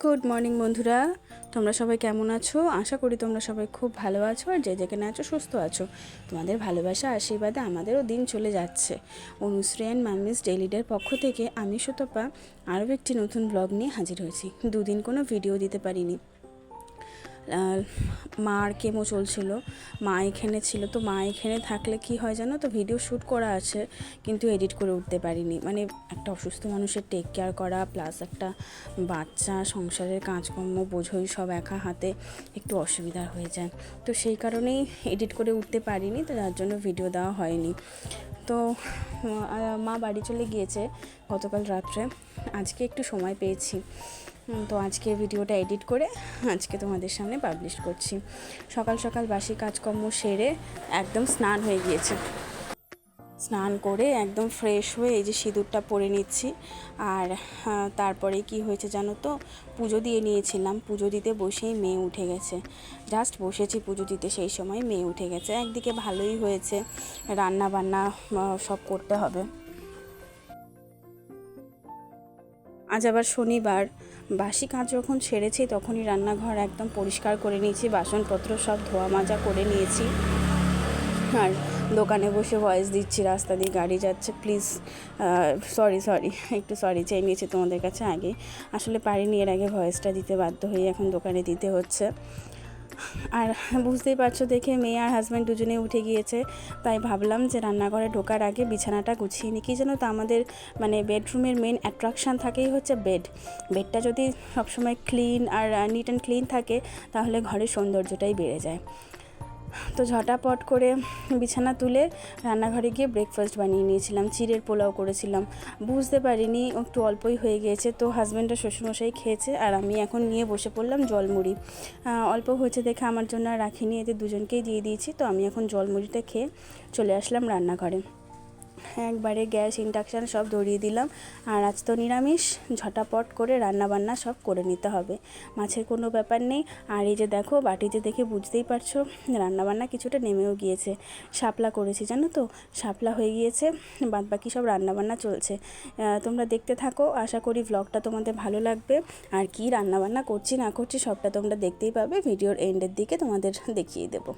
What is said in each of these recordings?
Good morning বন্ধুরা, তোমরা সবাই কেমন আছো? আশা করি তোমরা সবাই খুব ভালো আছো আর যে যেখানে আছো সুস্থ আছো। তোমাদের ভালোবাসা আশীর্বাদে আমাদেরও দিন চলে যাচ্ছে। অনুশ্রী অ্যান্ড মাম্মিস ডেইলিডের পক্ষ থেকে আমি সুতপা আরও একটি নতুন ব্লগ নিয়ে হাজির হয়েছি। দুদিন কোনো ভিডিও দিতে পারিনি, মার কেমো চলছিল, মা এখানে ছিল। তো মা এখানে থাকলে কি হয় জানো তো, ভিডিও শ্যুট করা আছে কিন্তু এডিট করে উঠতে পারিনি। মানে একটা অসুস্থ মানুষের টেক কেয়ার করা প্লাস একটা বাচ্চা, সংসারের কাজকর্ম বোঝই, সব একা হাতে একটু অসুবিধা হয়ে যায়। তো সেই কারণেই এডিট করে উঠতে পারিনি, তো যার জন্য ভিডিও দেওয়া হয়নি। তো মা বাড়ি চলে গিয়েছে গতকাল রাত্রে, আজকে একটু সময় পেয়েছি। তো আজকে ভিডিওটা এডিট করে আজকে তোমাদের সামনে পাবলিশ করছি। সকাল সকাল বাসি কাজকর্ম সেরে একদম স্নান হয়ে গিয়েছে। স্নান করে একদম ফ্রেশ হয়ে এই যে সিঁদুরটা পরে নিচ্ছি। আর তারপরে কি হয়েছে জানো তো, পুজো দিয়ে নিয়েছিলাম। পুজো দিতে বসেই মেয়ে উঠে গেছে। জাস্ট বসেছি পুজো দিতে, সেই সময় মেয়ে উঠে গেছে। একদিকে ভালোই হয়েছে, রান্না বান্না সব করতে হবে। আজ আবার শনিবার, বাসি কাজ যখন ছেড়েছি তখনই রান্নাঘর একদম পরিষ্কার করে নিয়েছি, বাসনপত্র সব ধোয়া মাজা করে নিয়েছি। আর দোকানে বসে ভয়েস দিচ্ছি, রাস্তা দিয়ে গাড়ি যাচ্ছে। প্লিজ সরি একটু সরি চেয়ে নিয়েছি তোমাদের কাছে আগে। আসলে পারিনি এর আগে ভয়েসটা দিতে, বাধ্য হয়ে এখন দোকানে দিতে হচ্ছে। আর বুঝতেই পারছো দেখে, মেয়ে আর হাজব্যান্ড দুজনে উঠে গিয়েছে। তাই ভাবলাম যে রান্নাঘরে ঢোকার আগে বিছানাটা গুছিয়ে নিই। কী জানো তো, আমাদের মানে বেডরুমের মেন অ্যাট্রাকশান থাকেই হচ্ছে বেডটা যদি সবসময় ক্লিন আর নিট অ্যান্ড ক্লিন থাকে তাহলে ঘরের সৌন্দর্যটাই বেড়ে যায়। তো ঝটাপট করে বিছানা তুলে রান্নাঘরে গিয়ে ব্রেকফাস্ট বানিয়ে নিয়েছিলাম। চিড়ের পোলাও করেছিলাম, বুঝতে পারিনি একটু অল্পই হয়ে গিয়েছে। তো হাজব্যান্ড আর শ্বশুরমশাই খেয়েছে আর আমি এখন নিয়ে বসে পড়লাম জলমুড়ি। অল্প হয়েছে দেখে আমার জন্য আর রাখিনি, এদের দুজনকেই দিয়ে দিয়েছি। তো আমি এখন জলমুড়িটা খেয়ে চলে আসলাম রান্নাঘরে। একবারে গ্যাস ইন্ডাকশান সব ধরিয়ে দিলাম। আর আজ তো নিরামিষ, ঝটাপট করে রান্নাবান্না সব করে নিতে হবে, মাছের কোনো ব্যাপার নেই। আর এই যে দেখো, বাটিতে দেখে বুঝতেই পারছো রান্নাবান্না কিছুটা নেমেও গিয়েছে। শাপলা করেছি জানো তো, শাপলা হয়ে গিয়েছে, বাদবাকি সব রান্নাবান্না চলছে। তোমরা দেখতে থাকো, আশা করি ব্লগটা তোমাদের ভালো লাগবে। আর কি রান্নাবান্না করছি না করছি সবটা তোমরা দেখতেই পাবে, ভিডিওর এন্ডের দিকে তোমাদের দেখিয়ে দেবো।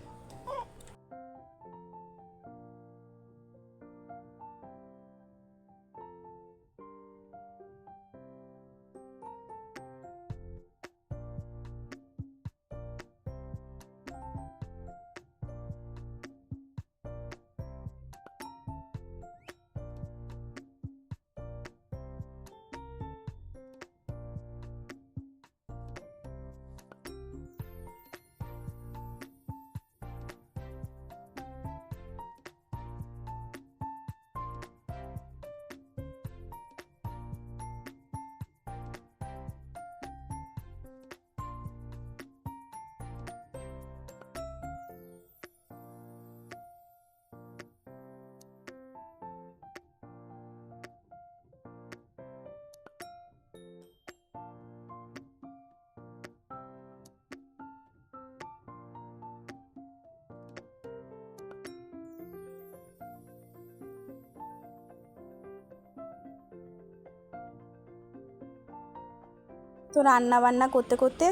তো রান্না বান্না করতে করতে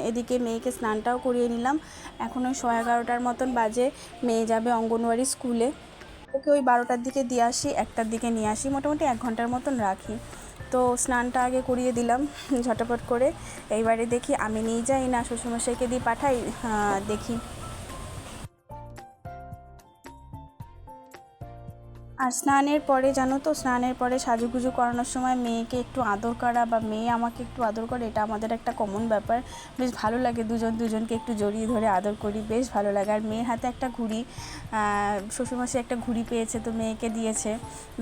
এদিকে মেয়েকে স্নানটাও করিয়ে নিলাম। এখন ওই 11:30 মতন বাজে, মেয়ে যাবে অঙ্গনওয়াড়ি স্কুলে। ওকে ওই 12টার দিকে দিয়ে আসি, 1টার দিকে নিয়ে আসি, মোটামুটি 1 ঘন্টার মতন রাখি। তো স্নানটা আগে করিয়ে দিলাম ঝটাপট করে। এইবারে দেখি আমি নিয়ে যাই না শ্বশুরমশাইকে দিয়ে পাঠাই, দেখি। আর স্নানের পরে জানো তো, স্নানের পরে সাজুগুজু করানোর সময় মেয়েকে একটু আদর করা বা মেয়ে আমাকে একটু আদর করে, এটা আমাদের একটা কমন ব্যাপার। বেশ ভালো লাগে, দুজনকে একটু জড়িয়ে ধরে আদর করি, বেশ ভালো লাগে। আর মেয়ের হাতে একটা ঘুড়ি, শ্বশুরমশাই একটা ঘুড়ি পেয়েছে তো মেয়েকে দিয়েছে।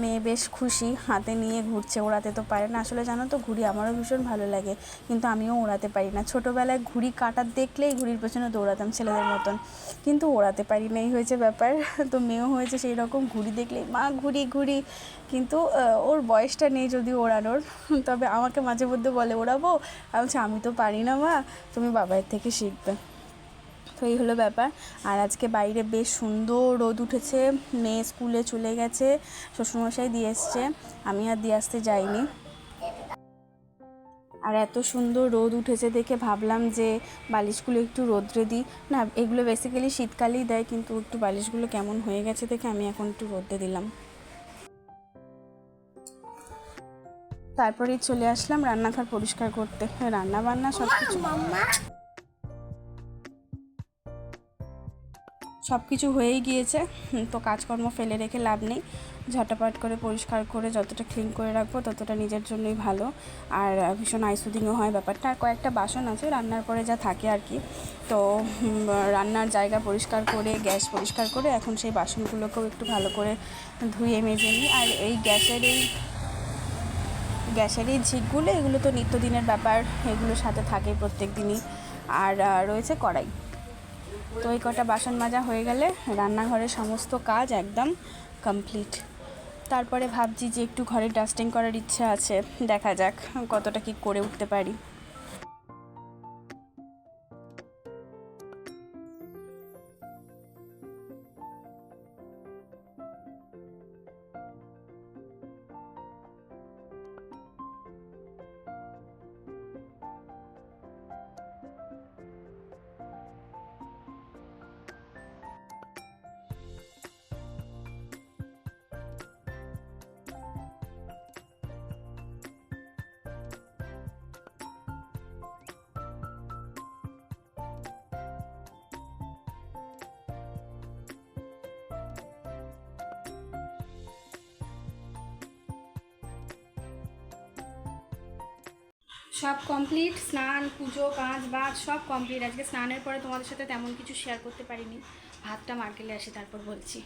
মেয়ে বেশ খুশি, হাতে নিয়ে ঘুরছে, ওড়াতে তো পারে না। আসলে জানো তো, ঘুড়ি আমারও ভীষণ ভালো লাগে, কিন্তু আমিও ওড়াতে পারি না। ছোটোবেলায় ঘুড়ি কাটার দেখলেই ঘুড়ির পেছনে দৌড়াতাম ছেলেদের মতন, কিন্তু ওড়াতে পারি না, এই হয়েছে ব্যাপার। তো মেয়েও হয়েছে সেই রকম, ঘুড়ি দেখলেই মা ঘুড়ি। কিন্তু ওর বয়সটা নেই যদিও ওড়ানোর, তবে আমাকে মাঝে মধ্যে বলে ওড়াবো। আমি তো পারি না মা, তুমি বাবার থেকে শিখবে। তো এই হলো ব্যাপার। আর আজকে বাইরে বেশ সুন্দর রোদ উঠেছে, মেয়ে স্কুলে চলে গেছে, শ্বশুরমশাই দিয়ে এসছে, আমি আর দিয়ে আসতে যাইনি। আর এত সুন্দর রোদ উঠেছে দেখে ভাবলাম যে বালিশগুলো একটু রোদ্রে দিই। না, এগুলো বেসিক্যালি শীতকালেই দেয়, কিন্তু একটু বালিশগুলো কেমন হয়ে গেছে দেখে আমি এখন একটু রোদ্রে দিলাম। তারপরেই চলে আসলাম রান্নাঘর পরিষ্কার করতে। রান্না বান্না সব কিছু হয়েই গিয়েছে, তো কাজকর্ম ফেলে রেখে লাভ নেই। ঝটাপট করে পরিষ্কার করে যতটা ক্লিন করে রাখবো ততটা নিজের জন্যই ভালো, আর ভীষণ আইসুদিংও হয় ব্যাপারটা। আর কয়েকটা বাসন আছে রান্নার পরে যা থাকে আর কি, তো রান্নার জায়গা পরিষ্কার করে গ্যাস পরিষ্কার করে এখন সেই বাসনগুলোকেও একটু ভালো করে ধুয়ে মেজে নিই। আর এই গ্যাসের এই ঝিকগুলো, এগুলো তো নিত্যদিনের ব্যাপার, এগুলোর সাথে থাকে প্রত্যেক দিনই। আর রয়েছে কড়াই। তো এই কটা বাসন মাজা হয়ে গেলে রান্নাঘরের সমস্ত কাজ একদম কমপ্লিট। তারপরে ভাবছি যে একটু ঘরে ডাস্টিং করার ইচ্ছা আছে, দেখা যাক কতটা কি করে উঠতে পারি। সব কমপ্লিট, স্নান পুজো কাজ বাজ সব কমপ্লিট। আজকে স্নানের পরে তোমাদের সাথে তেমন কিছু শেয়ার করতে পারিনি, ভাতটা মার্কেটে আসি তারপর বলছি।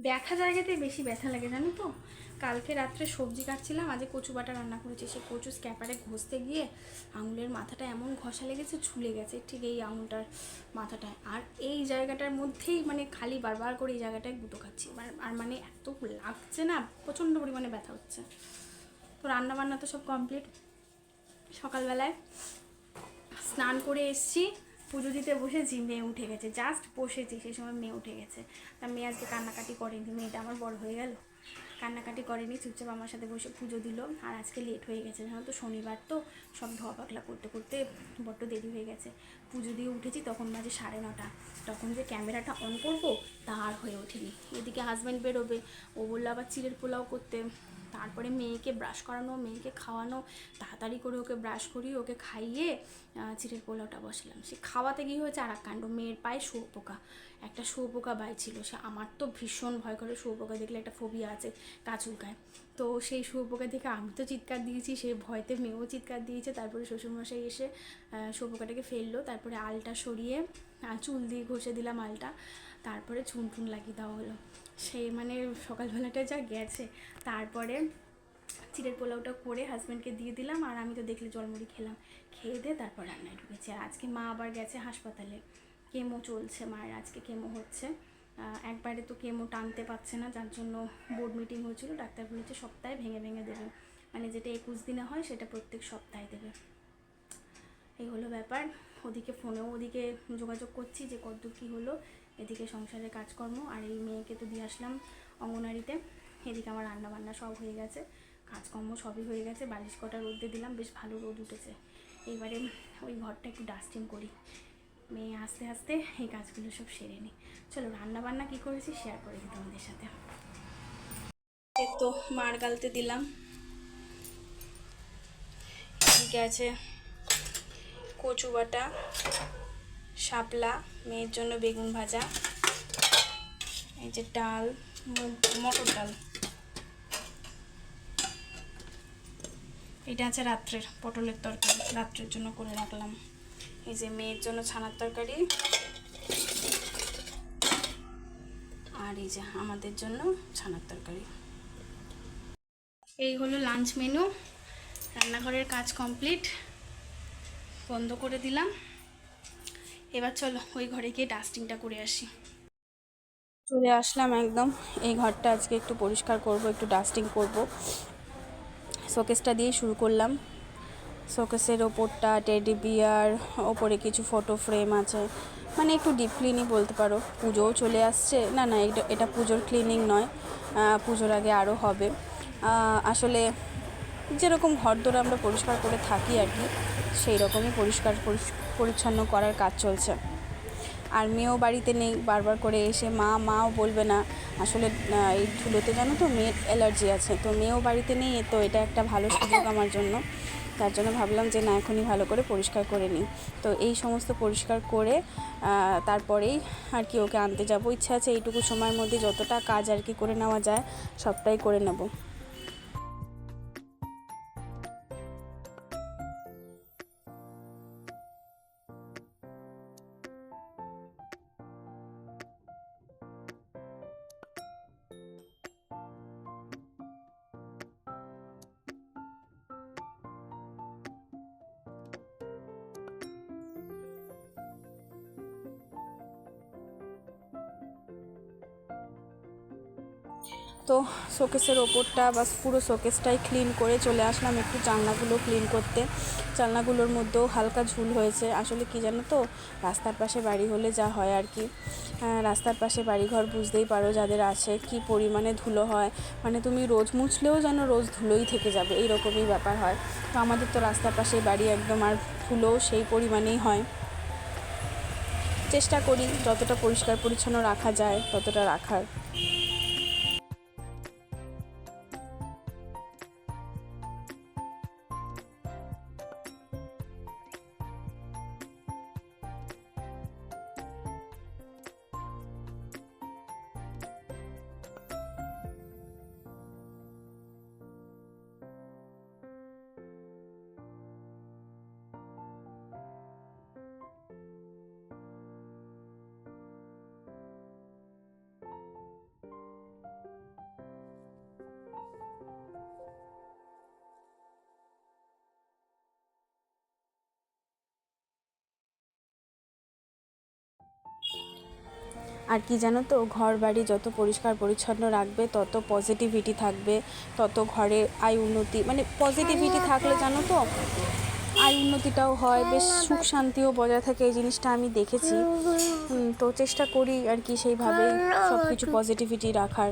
ব্যথা জায়গাতেই বেশি ব্যথা লাগে জানো তো। কালকে রাত্রে সবজি কাটছিলাম, আজকে কচু বাটা রান্না করেছি, সেই কচু স্ক্যাপারে ঘষতে গিয়ে আঙুলের মাথাটা এমন ঘষা লেগেছে, ঝুলে গেছে ঠিক এই আঙুলটার মাথাটায়। আর এই জায়গাটার মধ্যেই মানে খালি বারবার করে এই জায়গাটায় গুঁতো খাচ্ছি, আর মানে এত লাগছে না, প্রচণ্ড পরিমাণে ব্যথা হচ্ছে। তো রান্নাবান্না তো সব কমপ্লিট। সকালবেলায় স্নান করে এসছি, পুজো দিতে বসেছি, মেয়ে উঠে গেছে, জাস্ট বসেছি সেই সময় মেয়ে উঠে গেছে। তা মেয়ে আজকে কান্নাকাটি করেনি, মেয়েটা আমার বড় হয়ে গেল, কান্নাকাটি করেনি, চুপচাপ আমার সাথে বসে পুজো দিল। আর আজকে লেট হয়ে গেছে জানো তো, শনিবার তো সব ধোয়া পাকলা করতে করতে বড্ড দেরি হয়ে গেছে। পুজো দিয়ে উঠেছি তখন বাজে 9:30, তখন যে ক্যামেরাটা অন করবো তা আর হয়ে ওঠেনি। এদিকে হাজব্যান্ড বেরোবে, ও বললো আবার চিড়ের পোলাও করতে, তারপরে মেয়েকে ব্রাশ করানো, মেয়েকে খাওয়ানো, তাড়াতাড়ি করে ওকে ব্রাশ করিয়ে ওকে খাইয়ে চিড়ের পোলাওটা বসালাম। সে খাওয়াতে গিয়ে হয়েছে আর এক কাণ্ড, মেয়ের পায়ে শুয়োপোকা, একটা শুয়োপোকা বাইছিল। সে আমার তো ভীষণ ভয় করে, শুয়োপোকা দেখলে একটা ফোবিয়া আছে, কাচুলকায়। তো সেই শুয়োপোকা দেখে আমি তো চিৎকার দিয়েছি, সেই ভয়তে মেয়েও চিৎকার দিয়েছে। তারপরে শ্বশুরমশাই এসে শুয়োপোকাটাকে ফেললো, তারপরে আলটা সরিয়ে চুল দিয়ে ঘষে দিলাম আলটা, তারপরে চুন টুন লাগিয়ে দেওয়া হলো। সেই মানে সকালবেলাটা যা গেছে। তারপরে চিড়ের পোলাওটা করে হাজব্যান্ডকে দিয়ে দিলাম, আর আমি তো দেখলে জলমুড়ি খেলাম, খেয়ে দিয়ে তারপর রান্নায় ঢুকেছি। আর আজকে মা আবার গেছে হাসপাতালে, কেমো চলছে মায়ের, আজকে কেমো হচ্ছে। একবারে তো কেমো টানতে পারছে না, যার জন্য বোর্ড মিটিং হয়েছিল, ডাক্তার বলেছে সপ্তাহে ভেঙে ভেঙে দেবে, মানে যেটা 21 দিনে হয় সেটা প্রত্যেক সপ্তাহে দেবে। এই হলো ব্যাপার। ওদিকে ফোনেও ওদিকে যোগাযোগ করছি যে কতদূর কী হলো, এদিকে সংসারের কাজকর্ম, আর এই মেয়েকে তো দিয়ে আসলাম অঙ্গনারীতে। এদিকে আমার রান্নাবান্না সব হয়ে গেছে, কাজকর্ম সবই হয়ে গেছে। বালিশ কটা রোদে দিলাম, বেশ ভালো রোদ উঠেছে। এবারে ওই ঘরটা একটু ডাস্টিং করি, মেয়ে আস্তে আস্তে এই কাজগুলো সব সেরে নিই। চলো রান্নাবান্না কী করেছি শেয়ার করে দিই তোমাদের সাথে। এই তো মার গালতে দিলাম, এদিকে আছে কচু বাটা, শাপলা, মেয়ের জন্য বেগুন ভাজা, এই যে ডাল, মটর ডাল, এটা আছে রাত্রের পটলের তরকারি, রাত্রের জন্য করে রাখলাম। এই যে মেয়ের জন্য ছানার তরকারি, আর এই যে আমাদের জন্য ছানার তরকারি। এই হলো লাঞ্চ মেনু। রান্নাঘরের কাজ কমপ্লিট, বন্ধ করে দিলাম। এবার চলো ওই ঘরে গিয়ে ডাস্টিংটা করে আসি। চলে আসলাম একদম, এই ঘরটা আজকে একটু পরিষ্কার করব, একটু ডাস্টিং করব। শোকেসটা দিয়ে শুরু করলাম, শোকেসের ওপরটা টেডি বিয়ার, ওপরে কিছু ফটো ফ্রেম আছে, মানে একটু ডিপ ক্লিনই বলতে পারো। পুজোও চলে আসছে, না না এটা পুজোর ক্লিনিং নয়, পুজোর আগে আরও হবে। আসলে যেরকম ঘরদোর আমরা পরিষ্কার করে থাকি আর কি, সেই রকমই পরিষ্কার পরিচ্ছন্ন করার কাজ চলছে। আর মেয়েও বাড়িতে নেই, বারবার করে এসে মাও বলবে না, আসলে এই ধুলোতে জানো তো মেয়ের অ্যালার্জি আছে, তো মেয়েও বাড়িতে নেই, তো এটা একটা ভালো সুযোগ আমার জন্য। তার জন্য ভাবলাম যে না, এখনই ভালো করে পরিষ্কার করে নিই। তো এই সমস্ত পরিষ্কার করে তারপরেই আর কি ওকে আনতে যাব। ইচ্ছা আছে এইটুকু সময়ের মধ্যে যতটা কাজ আর কি করে নেওয়া যায় সবটাই করে নেব। তো শোকেসের ওপরটা বা পুরো শোকেসটাই ক্লিন করে চলে আসলাম একটু জানলাগুলো ক্লিন করতে। জানলাগুলোর মধ্যেও হালকা ঝুল হয়েছে। আসলে কি জানো তো, রাস্তার পাশে বাড়ি হলে যা হয় আর কি, রাস্তার পাশে বাড়িঘর বুঝতেই পারো যাদের আছে, কি পরিমাণে ধুলো হয়, মানে তুমি রোজ মুছলেও যেন রোজ ধুলোই থেকে যাবে, এইরকমই ব্যাপার হয়। তো আমাদের তো রাস্তার পাশে বাড়ি একদম, আর ধুলোও সেই পরিমাণেই হয়। চেষ্টা করি যতটা পরিষ্কার পরিচ্ছন্ন রাখা যায় ততটা রাখার। আর কি জানো তো, ঘর বাড়ি যত পরিষ্কার পরিচ্ছন্ন রাখবে তত পজিটিভিটি থাকবে, তত ঘরে আয় উন্নতি, মানে পজিটিভিটি থাকলে জানো তো আয় উন্নতিটাও হয়, বেশ সুখ শান্তিও বজায় থাকে। এই জিনিসটা আমি দেখেছি। তো চেষ্টা করি আর কি সেইভাবেই সব কিছু পজিটিভিটি রাখার।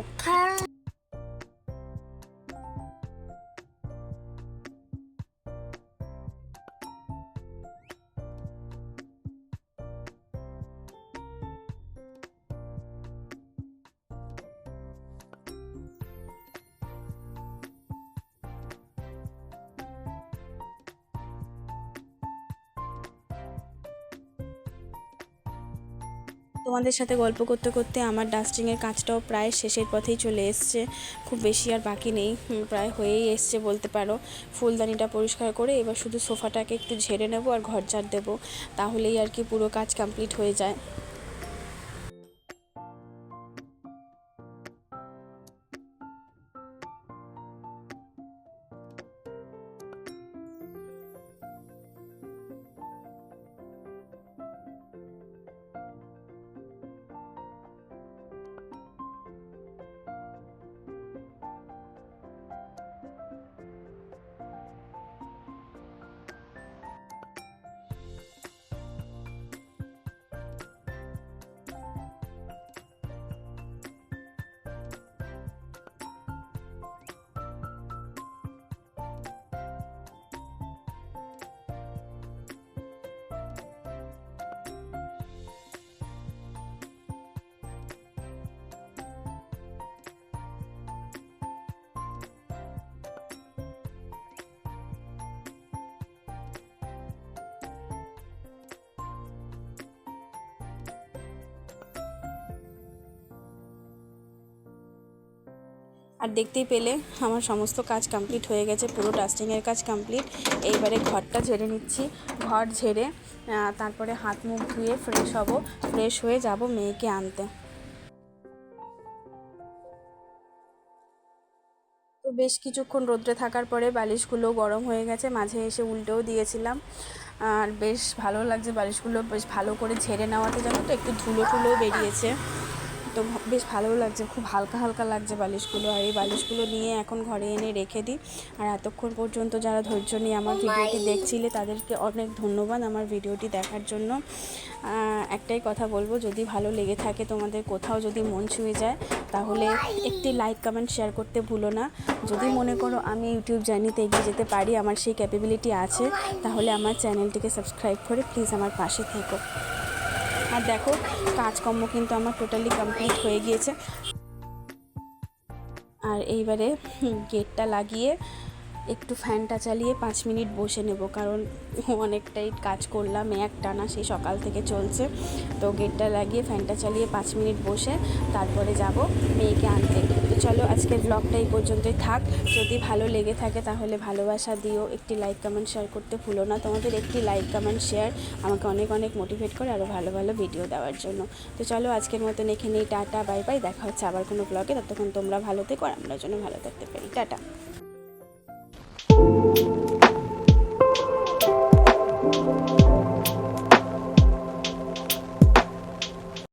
তোমাদের সাথে গল্প করতে করতে আমার ডাস্টিংয়ের কাজটাও প্রায় শেষের পথেই চলে এসছে, খুব বেশি আর বাকি নেই, প্রায় হয়েই এসছে বলতে পারো। ফুলদানিটা পরিষ্কার করে এবার শুধু সোফাটাকে একটু ঝেড়ে নেবো আর ঘর ঝাড় দেবো, তাহলেই আর কি পুরো কাজ কমপ্লিট হয়ে যায়। আর দেখতেই পেলে আমার সমস্ত কাজ কমপ্লিট হয়ে গেছে, পুরো ডাস্টিংয়ের কাজ কমপ্লিট। এইবারে ঘরটা ঝেড়ে নিচ্ছি। ঘর ঝেড়ে তারপরে হাত মুখ ধুয়ে ফ্রেশ হব, ফ্রেশ হয়ে যাব মেয়েকে আনতে। তো বেশ কিছুক্ষণ রোদ্রে থাকার পরে বালিশগুলো গরম হয়ে গেছে, মাঝে এসে উল্টেও দিয়েছিলাম। আর বেশ ভালো লাগছে বালিশগুলো বেশ ভালো করে ঝেড়ে নেওয়াতে, জানো তো একটু ধুলো টুলোও বেরিয়েছে। তো বেশ ভালোও লাগছে, খুব হালকা হালকা লাগছে বালিশগুলো। আর এই বালিশগুলো নিয়ে এখন ঘরে এনে রেখে দিই। আর এতক্ষণ পর্যন্ত যারা ধৈর্য নিয়ে আমার ভিডিওটি দেখছিলে তাদেরকে অনেক ধন্যবাদ আমার ভিডিওটি দেখার জন্য। একটাই কথা বলবো, যদি ভালো লেগে থাকে তোমাদের, কোথাও যদি মন ছুঁয়ে যায়, তাহলে একটি লাইক কমেন্ট শেয়ার করতে ভুলো না। যদি মনে করো আমি ইউটিউব জার্নিতে এগিয়ে যেতে পারি, আমার সেই ক্যাপাবিলিটি আছে, তাহলে আমার চ্যানেলটিকে সাবস্ক্রাইব করে প্লিজ আমার পাশে থেকো। আর দেখো, কাজকর্ম কিন্তু আমার টোটালি কমপ্লিট হয়ে গিয়েছে। আর এইবারে গেটটা লাগিয়ে একটু ফ্যানটা চালিয়ে 5 মিনিট বসে নেব, কারণ অনেকটাই কাজ করলাম এক টানা, সেই সকাল থেকে চলছে। তো গেটটা লাগিয়ে ফ্যানটা চালিয়ে 5 মিনিট বসে তারপরে যাব মেয়েকে আনতে। তো চলো, আজকের ব্লগটা এই পর্যন্তই থাক। যদি ভালো লেগে থাকে তাহলে ভালোবাসা দিও, একটি লাইক কমেন্ট শেয়ার করতে ভুলো না। তোমাদের একটি লাইক কমেন্ট শেয়ার আমাকে অনেক অনেক মোটিভেট করে আরও ভালো ভালো ভিডিও দেওয়ার জন্য। তো চলো, আজকের মতন এখানেই টাটা, বাই বাই। দেখা হচ্ছে আবার কোনো ব্লগে। ততক্ষণ তোমরা ভালো থেকো আর আমরা যেন ভালো থাকতে পারি। টাটা।